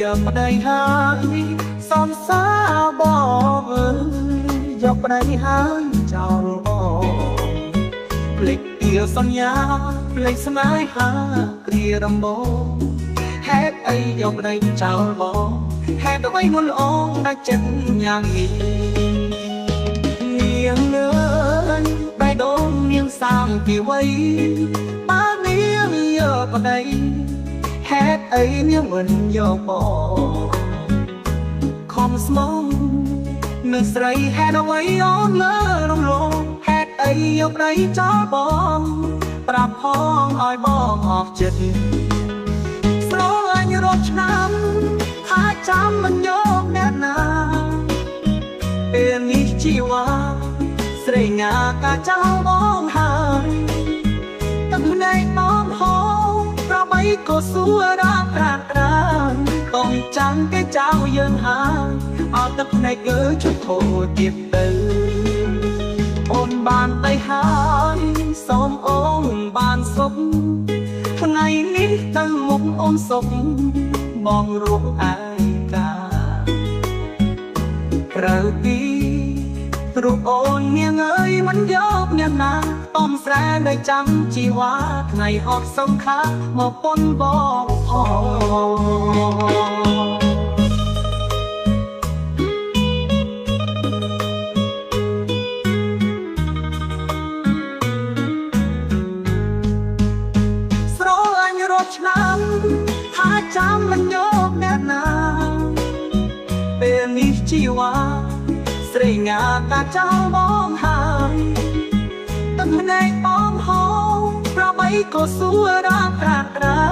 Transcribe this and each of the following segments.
យកប្តីហើយសំសាបងអើយយកប្តីហើយចោលបងភ្លេចពីសន្យាភ្លេចស្នេហាគ្រាដំបូងហេតុអីយកប្តីចោលបងហេតុអ្វីមុនអូនđãចិត្តយ៉ាងនេះនាងអើយបែរដូននាងសាងពីវ័យបាននាងយកប្តីហេតុអីនាងមិនយកបងខំស្មងនៅស្រីហេតុអ្វីអូនលើរំលងហេតុអីយកប្តីចោលបងប្រាប់ផងឲ្យបងអស់ចិត្តស្រឡាញ់រាប់ឆ្នាំហើយចាំមិនយកអ្នកណាពេលនេះជីវ៉ាស្រីងាកាចោលបងហើយទឹកភ្នែកបងហូរប្របីក៏សួររាក្រាក្រាកងចាំងគេចោលយើងហើយអត់ទឹកភ្នែកគឺជុំធូរទៀតទៅអូនបានទៅហើយសូមអូនបានសុខថ្ងៃនេះទៅមុខអូនសុខបងរស់ឯកាក្រៅពីរូបអូននាងអើយមិនយកអ្នកណាតំស្រែនៅចាំជីវ៉ាថ្ងៃអត់សង្ខាមកប៉ុនបងស្រឡាញ់រាប់ឆ្នាំហើយចាំមិនយកអ្នកណាពេលនេះជីវ៉ាស្រីងាកាចោលបងហើយទឹកភ្នែកបងហូរប្របីក៏សួររាក្រាក្រា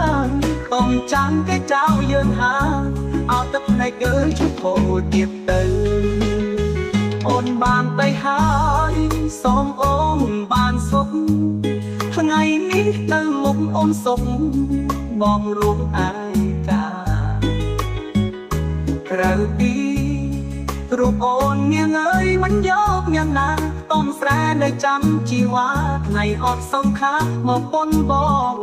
កងចាំងគេចោលយើងហើយអត់ទឹកភ្នែកគឺជុំធូរទៀតទៅអូនបានទៅហើយសូមអូនបានសុខថ្ងៃនេះទៅមុខអូនសុខបងរួមឯកាក្រៅពីរូបអូននាងអើយមិនយកអ្នកណាតំស្រែនៅចាំជីវ៉ាថ្ងៃអត់សង្ខាមកប៉ុនបង